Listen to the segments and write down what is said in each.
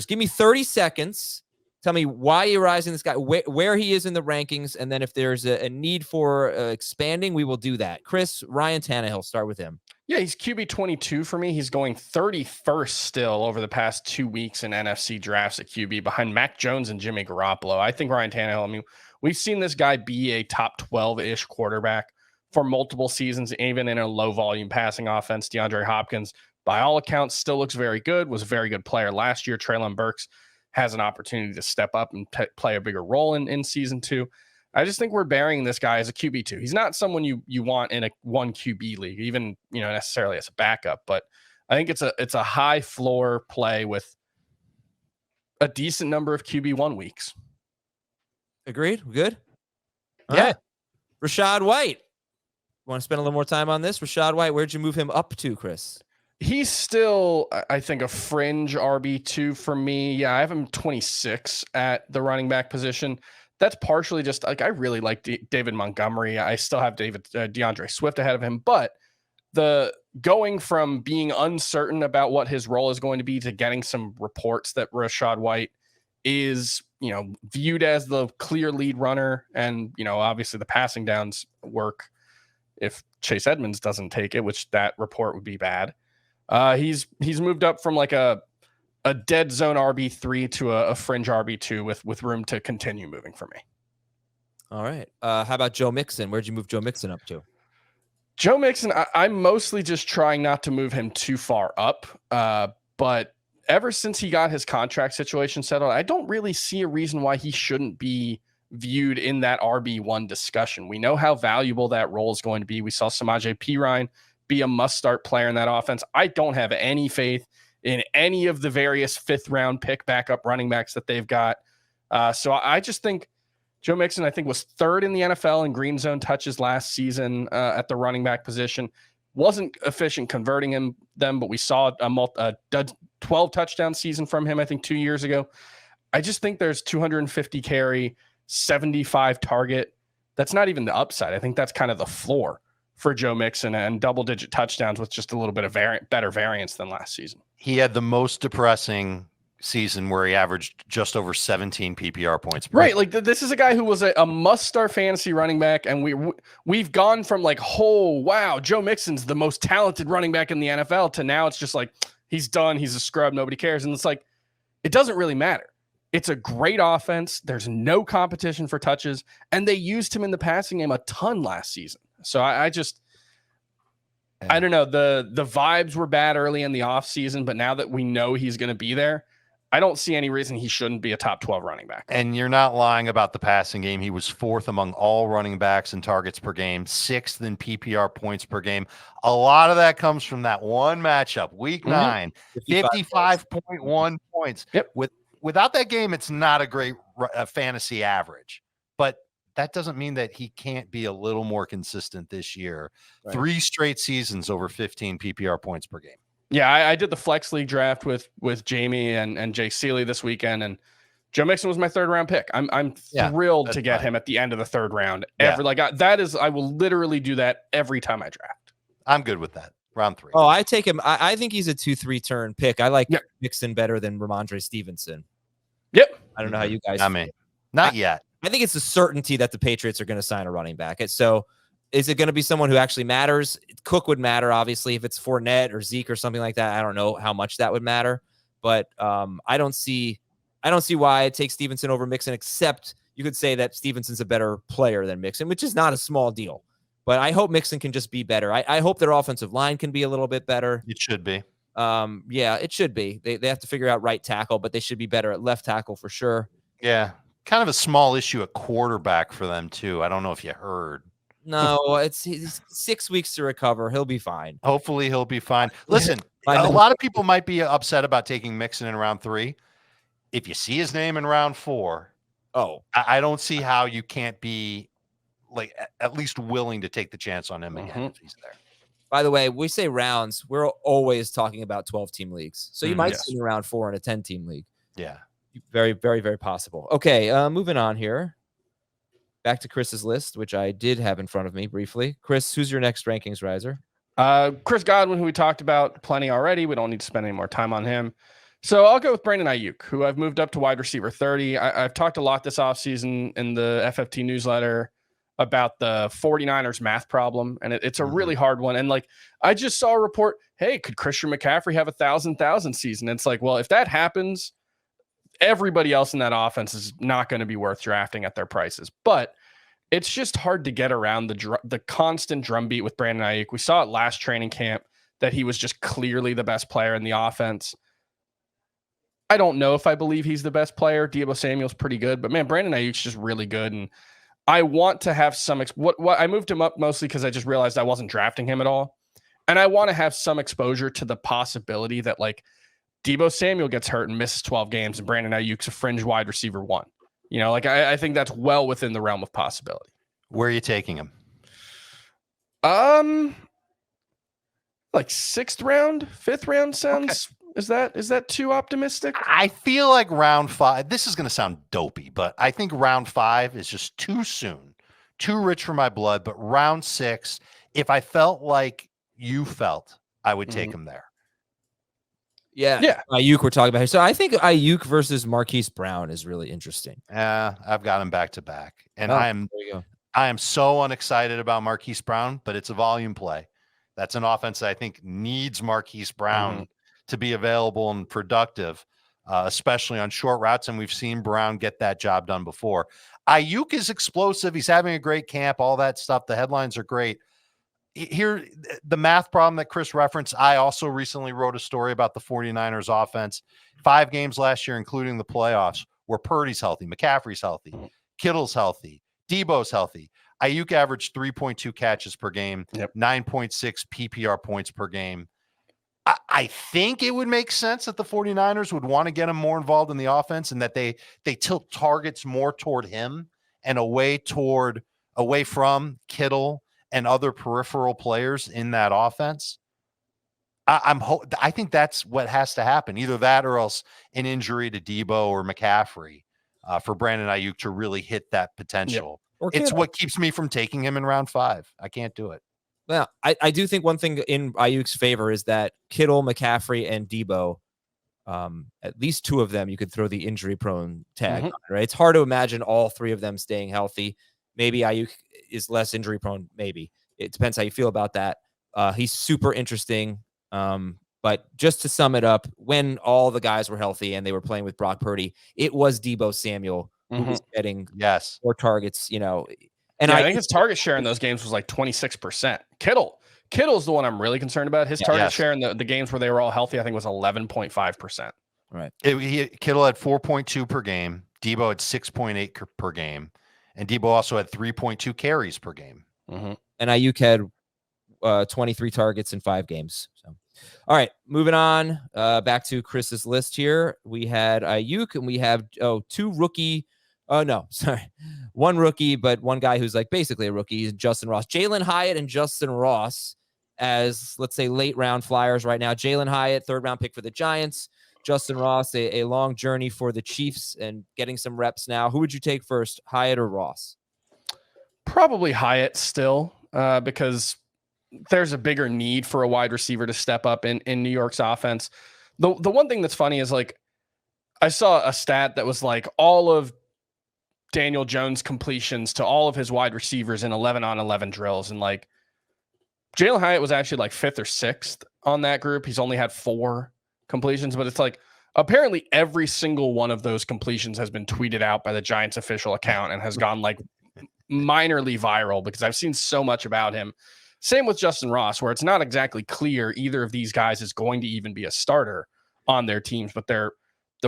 Give me 30 seconds. Tell me why you're rising this guy, where he is in the rankings, and then if there's a need for expanding, we will do that. Chris, Ryan Tannehill, start with him. Yeah, he's QB 22 for me. He's going 31st still over the past 2 weeks in NFC drafts at QB behind Mac Jones and Jimmy Garoppolo. I think Ryan Tannehill, I mean, we've seen this guy be a top 12-ish quarterback for multiple seasons, even in a low-volume passing offense. DeAndre Hopkins, by all accounts, still looks very good, was a very good player last year. Treylon Burks has an opportunity to step up and play a bigger role in season 2. I just think we're burying this guy as a QB2. He's not someone you want in a 1 QB league, even necessarily as a backup. But I think it's a high floor play with a decent number of QB1 weeks. Agreed. Good. Yeah. Right. Rachaad White. Want to spend a little more time on this? Rachaad White, where'd you move him up to, Chris? He's still, I think, a fringe RB2 for me. Yeah, I have him 26 at the running back position. That's partially just like I really like David Montgomery. I still have DeAndre Swift ahead of him, but the going from being uncertain about what his role is going to be to getting some reports that Rachaad White is, viewed as the clear lead runner, and obviously the passing downs work if Chase Edmonds doesn't take it, which that report would be bad. He's moved up from like a dead zone RB3 to a fringe RB2 with room to continue moving for me. All right. How about Joe Mixon? Where'd you move Joe Mixon up to? Joe Mixon, I'm mostly just trying not to move him too far up. But ever since he got his contract situation settled, I don't really see a reason why he shouldn't be viewed in that RB1 discussion. We know how valuable that role is going to be. We saw Samaje Perine be a must-start player in that offense. I don't have any faith in any of the various 5th-round pick backup running backs that they've got. So I just think Joe Mixon, I think, was 3rd in the NFL in green zone touches last season at the running back position. Wasn't efficient converting them, but we saw a 12 touchdown season from him, I think, 2 years ago. I just think there's 250 carry, 75 target. That's not even the upside. I think that's kind of the floor for Joe Mixon, and double-digit touchdowns with just a little bit of better variance than last season. He had the most depressing season where he averaged just over 17 PPR points. Right, like this is a guy who was a must-start fantasy running back, and we've gone from like, oh, wow, Joe Mixon's the most talented running back in the NFL, to now it's just like, he's done, he's a scrub, nobody cares. And it's like, it doesn't really matter. It's a great offense. There's no competition for touches, and they used him in the passing game a ton last season. So I don't know. The vibes were bad early in the offseason, but now that we know he's going to be there, I don't see any reason he shouldn't be a top 12 running back. And you're not lying about the passing game. He was 4th among all running backs in targets per game, 6th in PPR points per game. A lot of that comes from that one matchup, week 9, 55.1 points. Yep. Without that game, it's not a great fantasy average, but that doesn't mean that he can't be a little more consistent this year. Right. 3 straight seasons over 15 PPR points per game. Yeah, I did the Flex League draft with Jamie and Jay Seeley this weekend, and Joe Mixon was my 3rd round pick. I'm thrilled to get him at the end of the 3rd round. I will literally do that every time I draft. I'm good with that. Round 3. Oh, I take him. I think he's a 2-3 turn pick. I like Mixon better than Ramondre Stevenson. Yep. I don't know how you guys. Not yet. I think it's a certainty that the Patriots are going to sign a running back. So is it going to be someone who actually matters? Cook would matter, obviously, if it's Fournette or Zeke or something like that. I don't know how much that would matter, but I don't see why it takes Stevenson over Mixon, except you could say that Stevenson's a better player than Mixon, which is not a small deal. But I hope Mixon can just be better. I hope their offensive line can be a little bit better. It should be. Yeah, it should be. They have to figure out right tackle, but they should be better at left tackle for sure. Yeah. Kind of a small issue at quarterback for them, too. I don't know if you heard. No, it's 6 weeks to recover. He'll be fine. Hopefully he'll be fine. Listen, a lot of people might be upset about taking Mixon in round 3. If you see his name in round 4, I don't see how you can't be like at least willing to take the chance on him again if he's there. By the way, we say rounds. We're always talking about 12-team leagues. So you might see round 4 in a 10-team league. Yeah. Very, very, very possible. Okay, moving on here. Back to Chris's list, which I did have in front of me briefly. Chris, who's your next rankings riser? Chris Godwin, who we talked about plenty already. We don't need to spend any more time on him. So I'll go with Brandon Aiyuk, who I've moved up to wide receiver 30. I've talked a lot this offseason in the FFT newsletter about the 49ers math problem, and it's a really hard one. And like, I just saw a report, hey, could Christian McCaffrey have 1,000 season? And it's like, well, if that happens, everybody else in that offense is not going to be worth drafting at their prices. But it's just hard to get around the constant drumbeat with Brandon Aiyuk. We saw it last training camp that he was just clearly the best player in the offense. I don't know if I believe he's the best player. Deebo Samuel's pretty good, but man, Brandon Aiyuk's just really good. And I want to have some, what I moved him up mostly because I just realized I wasn't drafting him at all. And I want to have some exposure to the possibility that like Deebo Samuel gets hurt and misses 12 games and Brandon Aiyuk's a fringe wide receiver 1. You know, like I think that's well within the realm of possibility. Where are you taking him? Like 6th round, 5th round sounds. Okay. Is that too optimistic? I feel like round 5. This is going to sound dopey, but I think round 5 is just too soon, too rich for my blood. But round 6, if I felt like you felt, I would take him there. Yeah. Aiyuk we're talking about here. So I think Aiyuk versus Marquise Brown is really interesting. I've got him back to back, and I am so unexcited about Marquise Brown, but it's a volume play. That's an offense that I think needs Marquise Brown to be available and productive, especially on short routes. And we've seen Brown get that job done before. Aiyuk is explosive. He's having a great camp, all that stuff. The headlines are great. Here, the math problem that Chris referenced, I also recently wrote a story about the 49ers offense. 5 games last year, including the playoffs, where Purdy's healthy, McCaffrey's healthy, Kittle's healthy, Debo's healthy. Aiyuk averaged 3.2 catches per game, 9.6 PPR points per game. I think it would make sense that the 49ers would want to get him more involved in the offense and that they tilt targets more toward him and away from Kittle and other peripheral players in that offense. I think that's what has to happen. Either that or else an injury to Debo or McCaffrey for Brandon Aiyuk to really hit that potential. Yep. It's what keeps me from taking him in round 5. I can't do it. Well, I do think one thing in Aiyuk's favor is that Kittle, McCaffrey, and Debo, at least 2 of them, you could throw the injury-prone tag on, right? It's hard to imagine all 3 of them staying healthy. Maybe Aiyuk is less injury-prone, maybe. It depends how you feel about that. He's super interesting. But just to sum it up, when all the guys were healthy and they were playing with Brock Purdy, it was Deebo Samuel who was getting 4 targets, you know. And I think his target share in those games was like 26%. Kittle's the one I'm really concerned about. His target share in the games where they were all healthy, I think was 11.5%. Right. Kittle had 4.2 per game. Debo had 6.8 per game. And Debo also had 3.2 carries per game. And Aiyuk had 23 targets in 5 games. So, all right, moving on back to Chris's list here. We had Aiyuk and we have 2 rookie. Oh, no, sorry. 1 rookie, but 1 guy who's like basically a rookie, Justin Ross. Jalen Hyatt and Justin Ross as, let's say, late round flyers right now. Jalen Hyatt, 3rd round pick for the Giants. Justin Ross, a long journey for the Chiefs and getting some reps now. Who would you take first, Hyatt or Ross? Probably Hyatt still, because there's a bigger need for a wide receiver to step up in New York's offense. The one thing that's funny is like I saw a stat that was like all of Daniel Jones completions to all of his wide receivers in 11-on-11 drills. And like Jalen Hyatt was actually like 5th or 6th on that group. He's only had 4 completions, but it's like apparently every single one of those completions has been tweeted out by the Giants official account and has gone like minorly viral because I've seen so much about him. Same with Justin Ross, where it's not exactly clear either of these guys is going to even be a starter on their teams, but the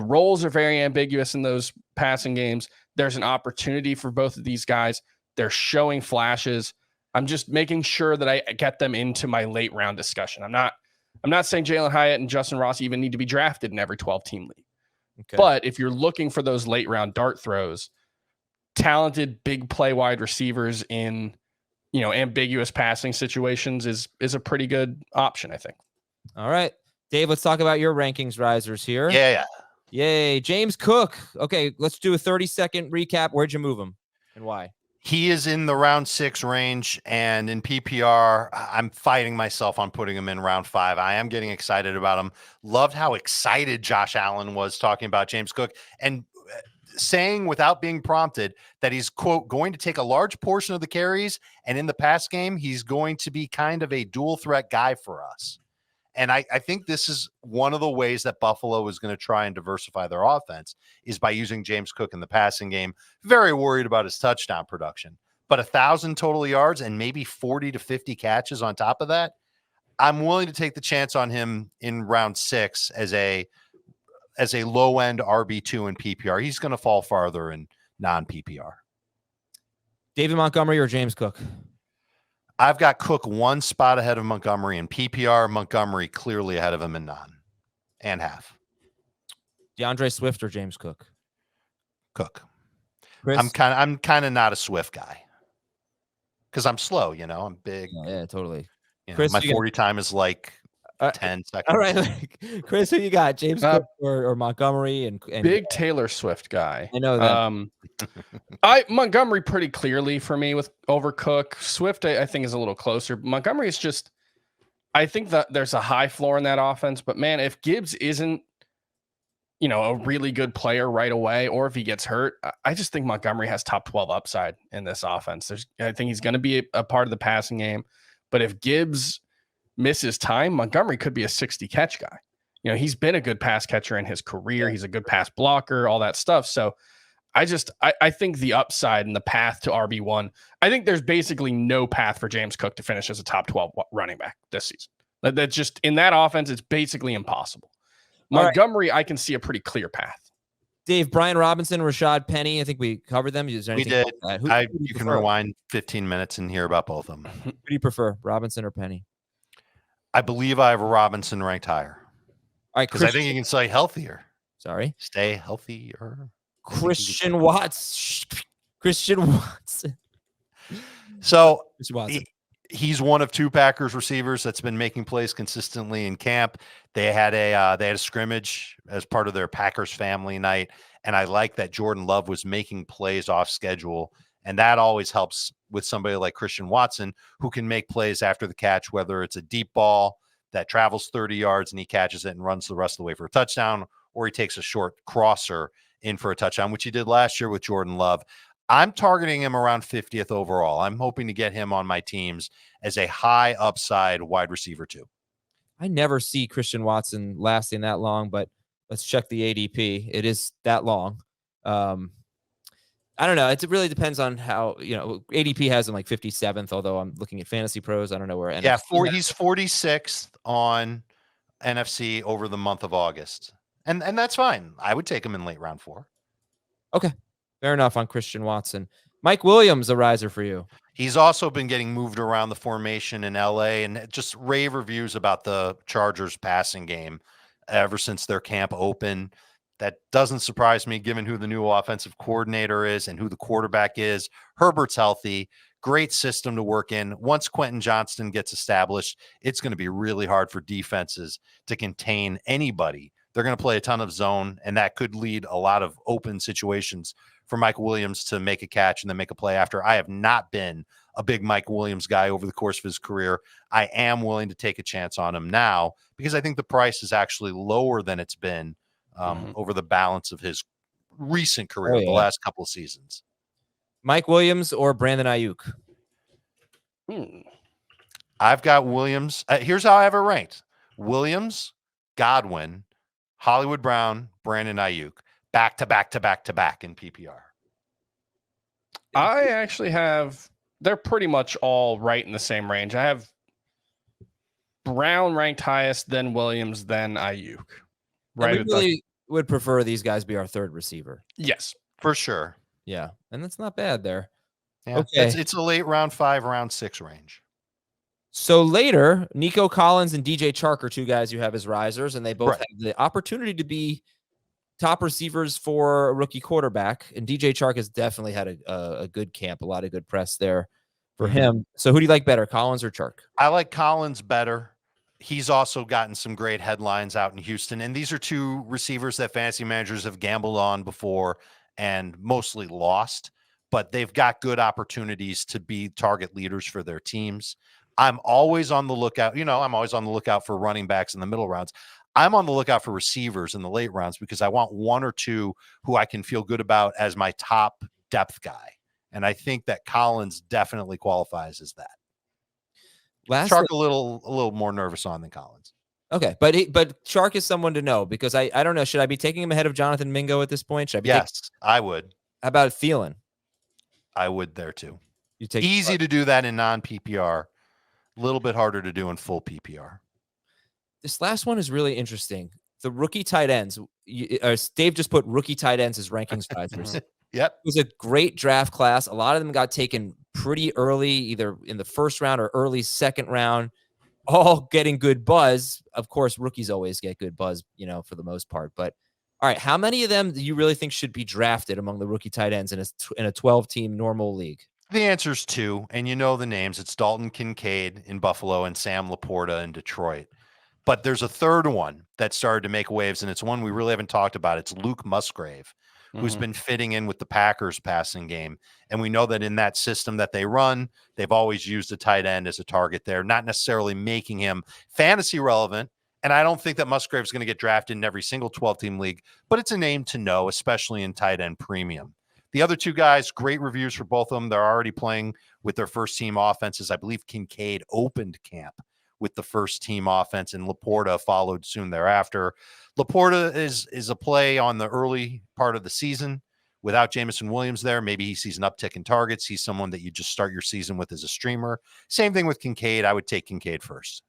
roles are very ambiguous in those passing games. There's an opportunity for both of these guys. They're showing flashes. I'm just making sure that I get them into my late round discussion. I'm not saying Jalen Hyatt and Justin Ross even need to be drafted in every 12-team league. Okay. But if you're looking for those late round dart throws, talented big play wide receivers in, you know, ambiguous passing situations is a pretty good option, I think. All right, Dave, let's talk about your rankings risers here. Yeah. Yay. James Cook. Okay, let's do a 30-second recap. Where'd you move him and why? He is in the round 6 range, and in PPR, I'm fighting myself on putting him in round 5. I am getting excited about him. Loved how excited Josh Allen was talking about James Cook and saying without being prompted that he's, quote, going to take a large portion of the carries, and in the pass game, he's going to be kind of a dual threat guy for us. And I think this is one of the ways that Buffalo is going to try and diversify their offense is by using James Cook in the passing game. Very worried about his touchdown production, but 1,000 total yards and maybe 40 to 50 catches on top of that. I'm willing to take the chance on him in round 6 as a low end RB2 in PPR. He's going to fall farther in non PPR. David Montgomery or James Cook? I've got Cook one spot ahead of Montgomery in PPR. Montgomery clearly ahead of him in non and half. DeAndre Swift or James Cook? Cook. Chris? I'm kind of not a Swift guy because I'm slow. I'm big. Yeah, totally. Chris, my 40 time is like 10 seconds. All right, Chris, who you got? James Cook or Montgomery? And big Taylor Swift guy. I know that. Montgomery pretty clearly for me with over Cook. Swift, I think, is a little closer. Montgomery is just, I think that there's a high floor in that offense. But man, if Gibbs isn't, a really good player right away, or if he gets hurt, I just think Montgomery has top 12 upside in this offense. I think he's going to be a part of the passing game. But if Gibbs misses time, Montgomery could be a 60 catch guy. He's been a good pass catcher in his career. He's a good pass blocker, all that stuff. So I think the upside and the path to RB1, I think there's basically no path for James Cook to finish as a top 12 running back this season. That's just in that offense, it's basically impossible. Montgomery, right. I can see a pretty clear path. Dave, Brian Robinson, Rachaad Penny, I think we covered them. Is there anything we did. You can rewind 15 minutes and hear about both of them. Who do you prefer, Robinson or Penny? I believe I have Robinson ranked higher. All right, because I think you can stay healthier. Sorry, stay healthier. Christian Watson. So he's one of 2 Packers receivers that's been making plays consistently in camp. They had a scrimmage as part of their Packers family night, and I like that Jordan Love was making plays off schedule, and that always helps with somebody like Christian Watson who can make plays after the catch, whether it's a deep ball that travels 30 yards and he catches it and runs the rest of the way for a touchdown, or he takes a short crosser in for a touchdown, which he did last year with Jordan Love. I'm targeting him around 50th overall. I'm hoping to get him on my teams as a high upside wide receiver too. I never see Christian Watson lasting that long, but let's check the ADP. It is that long. I don't know. It really depends on how, ADP has him like 57th, although I'm looking at Fantasy Pros. I don't know where. Yeah, he's 46th on NFC over the month of August. And that's fine. I would take him in late round 4. Okay. Fair enough on Christian Watson. Mike Williams, a riser for you. He's also been getting moved around the formation in LA and just rave reviews about the Chargers passing game ever since their camp opened. That doesn't surprise me given who the new offensive coordinator is and who the quarterback is. Herbert's healthy, great system to work in. Once Quentin Johnston gets established, it's going to be really hard for defenses to contain anybody. They're going to play a ton of zone, and that could lead a lot of open situations for Mike Williams to make a catch and then make a play after. I have not been a big Mike Williams guy over the course of his career. I am willing to take a chance on him now because I think the price is actually lower than it's been over the balance of his recent career, the last couple of seasons. Mike Williams or Brandon Aiyuk? I've got Williams. Here's how I have it ranked. Williams, Godwin, Hollywood Brown, Brandon Aiyuk, back to back to back to back in PPR. I actually have, they're pretty much all right in the same range. I have Brown ranked highest, then Williams, then Aiyuk. Right. We really would prefer these guys be our third receiver. Yes, for sure. Yeah. And that's not bad there. Yeah, okay. It's a late round 5, round 6 range. So later, Nico Collins and DJ Chark are 2 guys you have as risers, and they both have the opportunity to be top receivers for a rookie quarterback. And DJ Chark has definitely had a good camp, a lot of good press there for him. So who do you like better, Collins or Chark? I like Collins better. He's also gotten some great headlines out in Houston. And these are 2 receivers that fantasy managers have gambled on before and mostly lost. but they've got good opportunities to be target leaders for their teams. I'm always on the lookout. I'm always on the lookout for running backs in the middle rounds. I'm on the lookout for receivers in the late rounds because I want one or two who I can feel good about as my top depth guy. And I think that Collins definitely qualifies as that. Chark a little more nervous on than Collins. Okay, but Chark is someone to know because I don't know. Should I be taking him ahead of Jonathan Mingo at this point? Should I be? Yes, I would. How about Thielen? I would there too. You take easy to do that in non-PPR. A little bit harder to do in full PPR. This last one is really interesting. The rookie tight ends. Dave just put rookie tight ends as rankings advisors. Yep. It was a great draft class. A lot of them got taken pretty early, either in the first round or early second round, all getting good buzz. Of course, rookies always get good buzz, for the most part. But all right, how many of them do you really think should be drafted among the rookie tight ends in a 12-team normal league? The answer's 2, and the names. It's Dalton Kincaid in Buffalo and Sam Laporta in Detroit. But there's a third one that started to make waves, and it's one we really haven't talked about. It's Luke Musgrave, who's been fitting in with the Packers passing game. And we know that in that system that they run, they've always used a tight end as a target there, not necessarily making him fantasy relevant. And I don't think that Musgrave's going to get drafted in every single 12-team league, but it's a name to know, especially in tight end premium. The other two guys, great reviews for both of them. They're already playing with their first-team offenses. I believe Kincaid opened camp with the first-team offense, and Laporta followed soon thereafter. Laporta is a play on the early part of the season. Without Jameson Williams there, maybe he sees an uptick in targets. He's someone that you just start your season with as a streamer. Same thing with Kincaid. I would take Kincaid first.